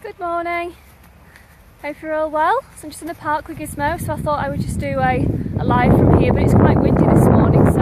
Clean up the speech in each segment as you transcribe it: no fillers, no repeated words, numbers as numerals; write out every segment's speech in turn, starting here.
Good morning. Hope you're all well. So I'm just in the park with Gizmo, so I thought I would just do a live from here, but it's quite windy this morning, so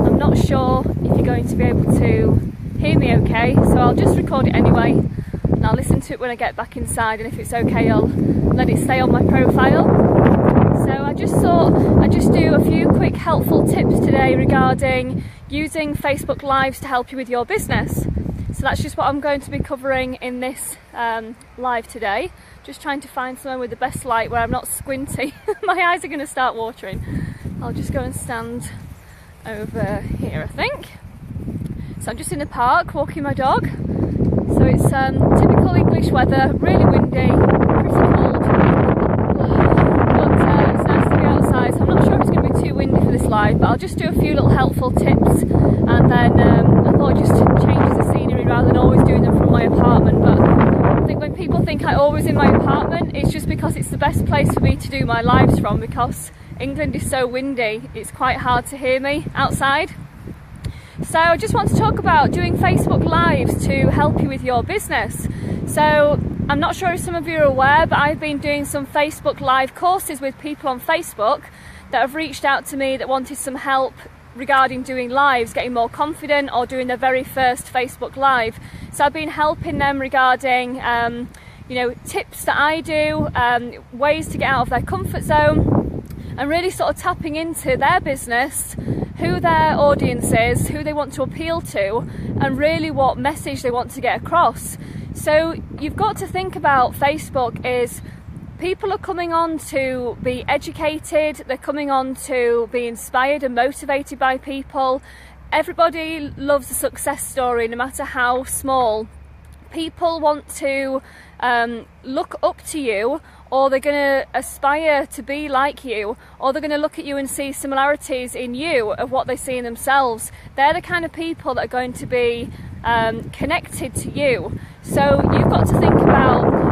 I'm not sure if you're going to be able to hear me okay. So I'll just record it anyway, and I'll listen to it when I get back inside, and if it's okay I'll let it stay on my profile. So I just thought I'd just do a few quick helpful tips today regarding using Facebook Lives to help you with your business. So that's just what I'm going to be covering in this live today. Just trying to find somewhere with the best light where I'm not squinty. My eyes are going to start watering. I'll just go and stand over here, I think. So I'm just in the park walking my dog. So it's typical English weather, really windy, pretty cold. But it's nice to be outside, so I'm not sure if it's going to be too windy for this live, but I'll just do a few little helpful tips, and then I thought I'd just change the scenery rather than always doing them from my apartment. But I think when people think I'm always in my apartment, it's just because it's the best place for me to do my lives from, because England is so windy, it's quite hard to hear me outside. So I just want to talk about doing Facebook Lives to help you with your business. So I'm not sure if some of you are aware, but I've been doing some Facebook Live courses with people on Facebook that have reached out to me that wanted some help regarding doing lives, getting more confident, or doing their very first Facebook Live. So I've been helping them regarding tips that I do, ways to get out of their comfort zone, and really sort of tapping into their business, who their audience is, who they want to appeal to, and really what message they want to get across. So you've got to think about Facebook is people are coming on to be educated, they're coming on to be inspired and motivated by people. Everybody loves a success story, no matter how small. People want to look up to you, or they're going to aspire to be like you, or they're going to look at you and see similarities in you of what they see in themselves. They're the kind of people that are going to be connected to you. So you've got to think about,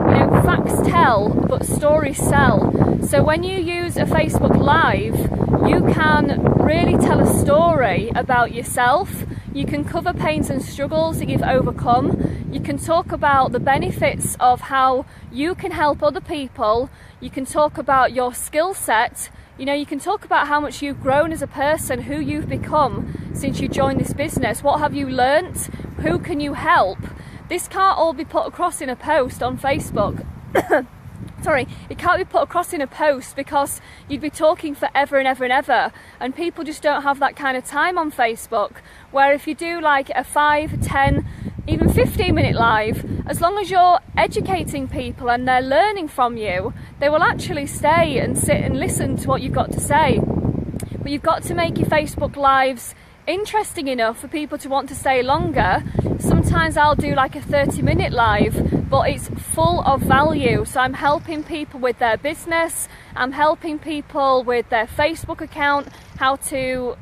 facts tell, but stories sell. So when you use a Facebook Live, you can really tell a story about yourself. You can cover pains and struggles that you've overcome. You can talk about the benefits of how you can help other people. You can talk about your skill set. You can talk about how much you've grown as a person, who you've become since you joined this business. What have you learnt? Who can you help? This can't all be put across in a post on Facebook. Sorry, it can't be put across in a post, because you'd be talking forever and ever and ever, and people just don't have that kind of time on Facebook. Where if you do like a 5, 10, even 15-minute live, as long as you're educating people and they're learning from you, they will actually stay and sit and listen to what you've got to say. But you've got to make your Facebook Lives interesting enough for people to want to stay longer. Sometimes I'll do like a 30-minute live, but it's full of value. So I'm helping people with their business, I'm helping people with their Facebook account, how to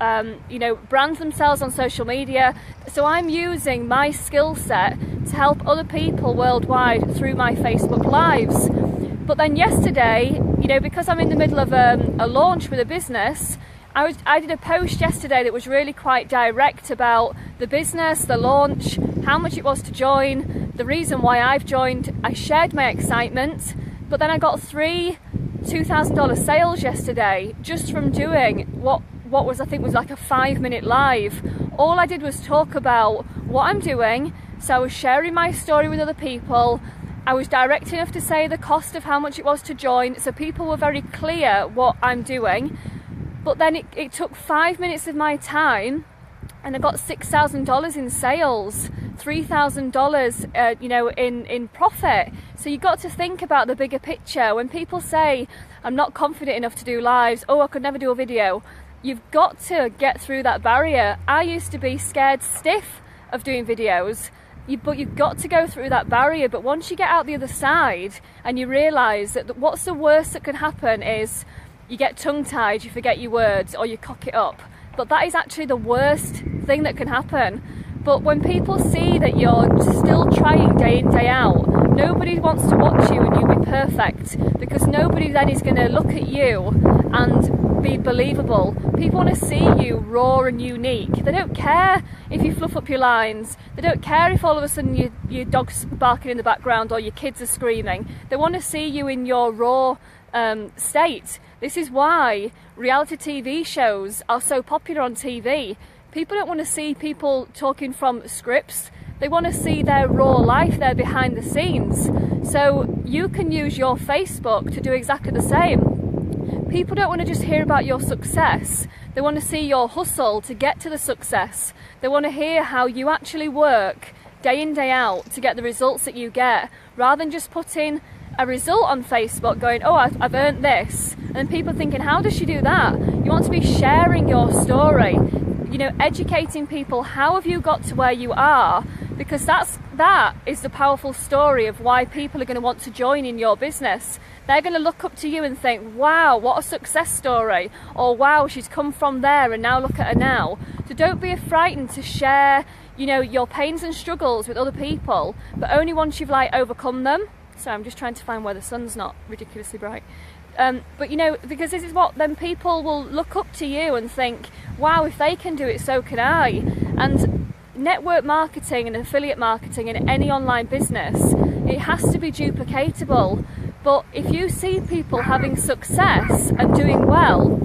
brand themselves on social media. So I'm using my skill set to help other people worldwide through my Facebook Lives. But then yesterday, because I'm in the middle of a launch with a business, I did a post yesterday that was really quite direct about the business, the launch, how much it was to join, the reason why I've joined. I shared my excitement, but then I got 3 $2,000 sales yesterday just from doing what was, I think, was like a 5-minute live. All I did was talk about what I'm doing, so I was sharing my story with other people. I was direct enough to say the cost of how much it was to join, so people were very clear what I'm doing. But then it took 5 minutes of my time, and I got $6,000 in sales, $3,000 in profit. So you've got to think about the bigger picture. When people say, I'm not confident enough to do lives, oh, I could never do a video, you've got to get through that barrier. I used to be scared stiff of doing videos, but you've got to go through that barrier. But once you get out the other side and you realise that what's the worst that can happen is you get tongue-tied, you forget your words, or you cock it up. But that is actually the worst thing that can happen. But when people see that you're still trying day in, day out, nobody wants to watch you and you be perfect, because nobody then is going to look at you and be believable. People want to see you raw and unique. They don't care if you fluff up your lines. They don't care if all of a sudden your dog's barking in the background or your kids are screaming. They want to see you in your raw state. This is why reality TV shows are so popular on TV. People don't want to see people talking from scripts. They want to see their raw life, their behind the scenes. So you can use your Facebook to do exactly the same. People don't want to just hear about your success. They want to see your hustle to get to the success. They want to hear how you actually work day in, day out to get the results that you get, rather than just putting a result on Facebook going, oh, I've earned this. And then people thinking, how does she do that? You want to be sharing your story, educating people. How have you got to where you are? Because that is the powerful story of why people are going to want to join in your business. They're going to look up to you and think, wow, what a success story. Or wow, she's come from there and now look at her now. So don't be frightened to share, your pains and struggles with other people, but only once you've overcome them. So I'm just trying to find where the sun's not ridiculously bright. But because this is what then people will look up to you and think, wow, if they can do it, so can I. And network marketing and affiliate marketing in any online business, it has to be duplicatable. But if you see people having success and doing well,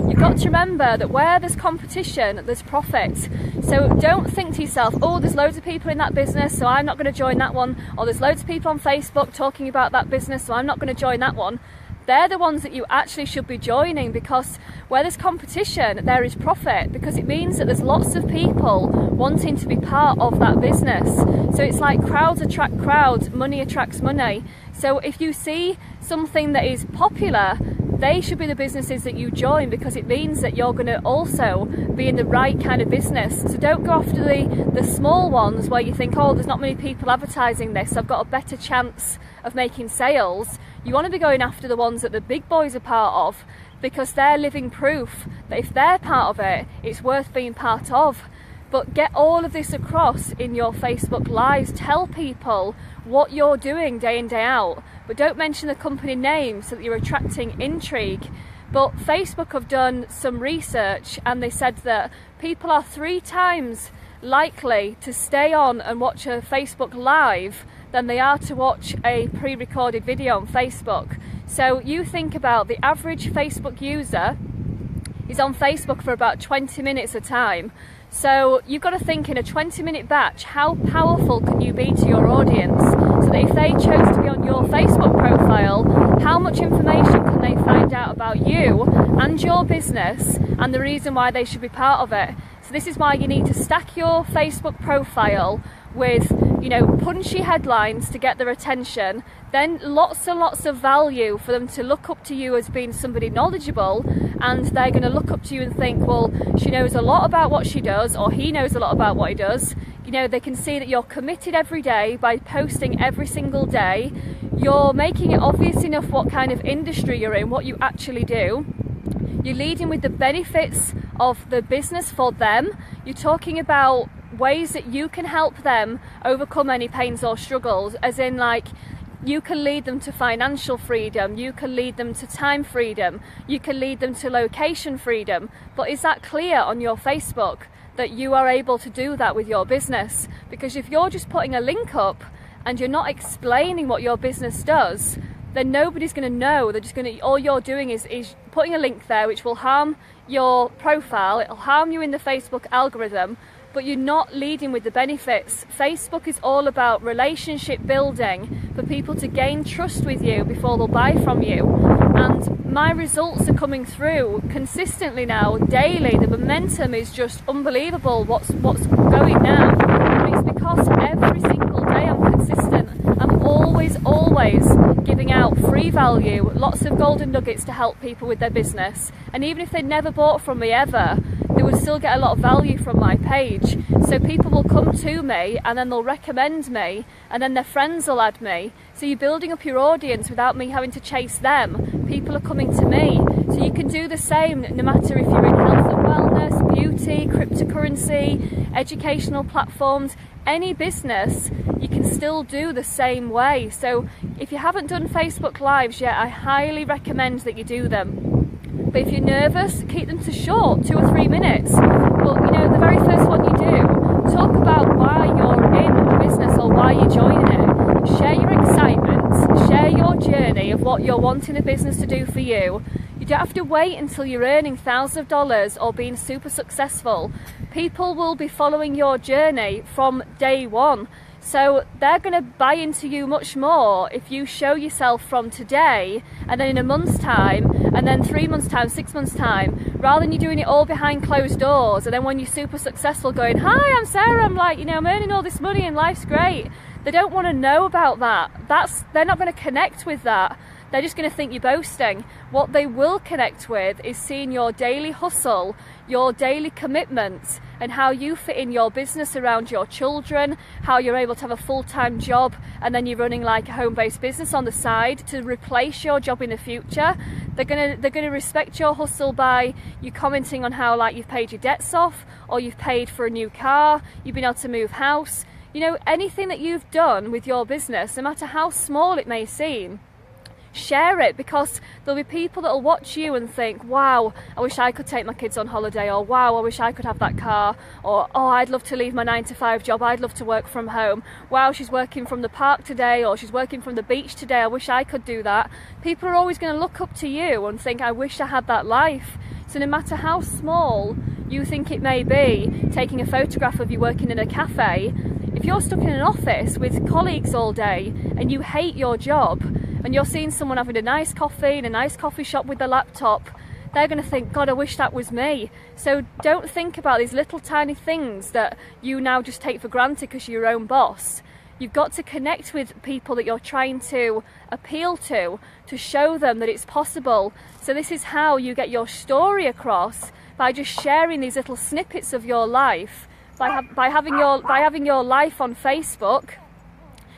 you've got to remember that where there's competition, there's profit. So don't think to yourself, oh, there's loads of people in that business, so I'm not going to join that one. Or there's loads of people on Facebook talking about that business, so I'm not going to join that one. They're the ones that you actually should be joining, because where there's competition, there is profit, because it means that there's lots of people wanting to be part of that business. So it's like crowds attract crowds, money attracts money. So if you see something that is popular, they should be the businesses that you join, because it means that you're going to also be in the right kind of business. So don't go after the small ones where you think, oh, there's not many people advertising this, I've got a better chance of making sales. You want to be going after the ones that the big boys are part of, because they're living proof that if they're part of it, it's worth being part of. But get all of this across in your Facebook Lives. Tell people what you're doing day in, day out. But don't mention the company name so that you're attracting intrigue. But Facebook have done some research and they said that people are 3 times likely to stay on and watch a Facebook Live than they are to watch a pre-recorded video on Facebook. So you think about the average Facebook user is on Facebook for about 20 minutes a time. So you've got to think, in a 20-minute batch, how powerful can you be to your audience, so that if they chose to be on your Facebook profile, how much information can they find out about you and your business and the reason why they should be part of it. So this is why you need to stack your Facebook profile with, punchy headlines to get their attention, then lots and lots of value for them to look up to you as being somebody knowledgeable, and they're going to look up to you and think, well, she knows a lot about what she does, or he knows a lot about what he does. They can see that you're committed every day by posting every single day. You're making it obvious enough what kind of industry you're in, what you actually do. You're leading with the benefits of the business for them. You're talking about ways that you can help them overcome any pains or struggles, as in you can lead them to financial freedom, you can lead them to time freedom, you can lead them to location freedom. But is that clear on your Facebook that you are able to do that with your business? Because if you're just putting a link up and you're not explaining what your business does, then nobody's going to know. They're just going to, all you're doing is putting a link there which will harm your profile, it'll harm you in the Facebook algorithm, but you're not leading with the benefits. Facebook is all about relationship building, for people to gain trust with you before they'll buy from you. And my results are coming through consistently now, daily. The momentum is just unbelievable what's going now. And it's because every single day I'm consistent. I'm always giving out free value, lots of golden nuggets to help people with their business. And even if they never bought from me ever, they will still get a lot of value from my page. So people will come to me and then they'll recommend me, and then their friends will add me. So you're building up your audience without me having to chase them. People are coming to me. So you can do the same no matter if you're in health and wellness, beauty, cryptocurrency, educational platforms, any business, you can still do the same way. So if you haven't done Facebook Lives yet, I highly recommend that you do them. But if you're nervous, keep them to short, 2 or 3 minutes. But you know, the very first one you do, talk about why you're in the business or why you're joining it. Share your excitement, share your journey of what you're wanting the business to do for you. You don't have to wait until you're earning thousands of dollars or being super successful. People will be following your journey from day one. So they're going to buy into you much more if you show yourself from today, and then in a month's time, and then 3 months' time, 6 months' time, rather than you doing it all behind closed doors, and then when you're super successful going, hi, I'm Sarah, I'm like, you know, I'm earning all this money and life's great. They don't want to know about that. They're not going to connect with that. They're just going to think you're boasting. What they will connect with is seeing your daily hustle, your daily commitment, and how you fit in your business around your children, how you're able to have a full-time job and then you're running like a home-based business on the side to replace your job in the future. They're gonna respect your hustle by you commenting on how like you've paid your debts off, or you've paid for a new car, you've been able to move house. You know, anything that you've done with your business, no matter how small it may seem, share it, because there'll be people that will watch you and think, wow, I wish I could take my kids on holiday, or wow, I wish I could have that car, or oh, I'd love to leave my 9-to-5 job, I'd love to work from home, wow, she's working from the park today, or she's working from the beach today, I wish I could do that. People are always going to look up to you and think, I wish I had that life. So no matter how small you think it may be, taking a photograph of you working in a cafe, if you're stuck in an office with colleagues all day and you hate your job, and you're seeing someone having a nice coffee in a nice coffee shop with their laptop, they're going to think, God, I wish that was me. So don't think about these little tiny things that you now just take for granted because you're your own boss. You've got to connect with people that you're trying to appeal to show them that it's possible. So this is how you get your story across, by just sharing these little snippets of your life, by having your life on Facebook.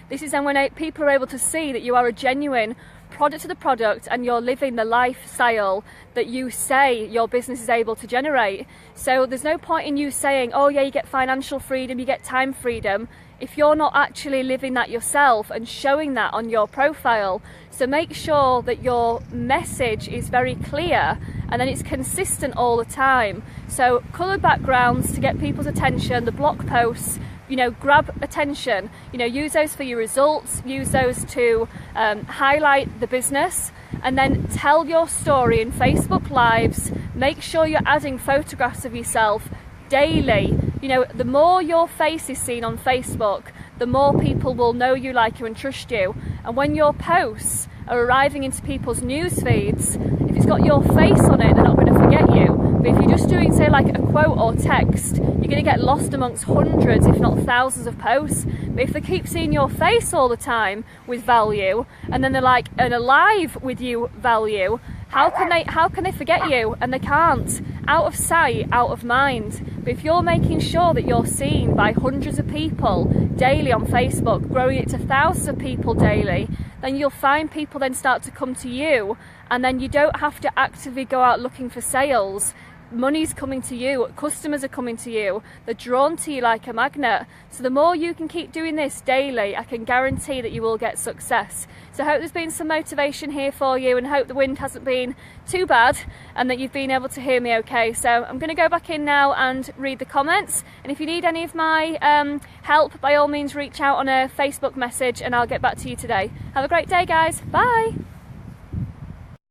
This is then when people are able to see that you are a genuine product of the product and you're living the lifestyle that you say your business is able to generate. So there's no point in you saying, oh yeah, you get financial freedom, you get time freedom, if you're not actually living that yourself and showing that on your profile. So make sure that your message is very clear and then it's consistent all the time. So colour backgrounds to get people's attention, the block posts, you know, grab attention, you know, use those for your results, use those to highlight the business, and then tell your story in Facebook Lives. Make sure you're adding photographs of yourself daily. You know, the more your face is seen on Facebook, the more people will know you, like you, and trust you. And when your posts are arriving into people's news feeds, if it's got your face on it, they're not going to forget you. But if you're just doing, say, like a quote or text, you're going to get lost amongst hundreds, if not thousands of posts. But if they keep seeing your face all the time with value, and then they're like an alive with you value, how can they forget you? And they can't. Out of sight, out of mind. But if you're making sure that you're seen by hundreds of people daily on Facebook, growing it to thousands of people daily, then you'll find people then start to come to you, and then you don't have to actively go out looking for sales. Money's coming to you, customers are coming to you, they're drawn to you like a magnet. So the more you can keep doing this daily, I can guarantee that you will get success. So I hope there's been some motivation here for you, and hope the wind hasn't been too bad and that you've been able to hear me okay. So I'm going to go back in now and read the comments, and if you need any of my help, by all means reach out on a Facebook message and I'll get back to you today. Have a great day, guys. Bye.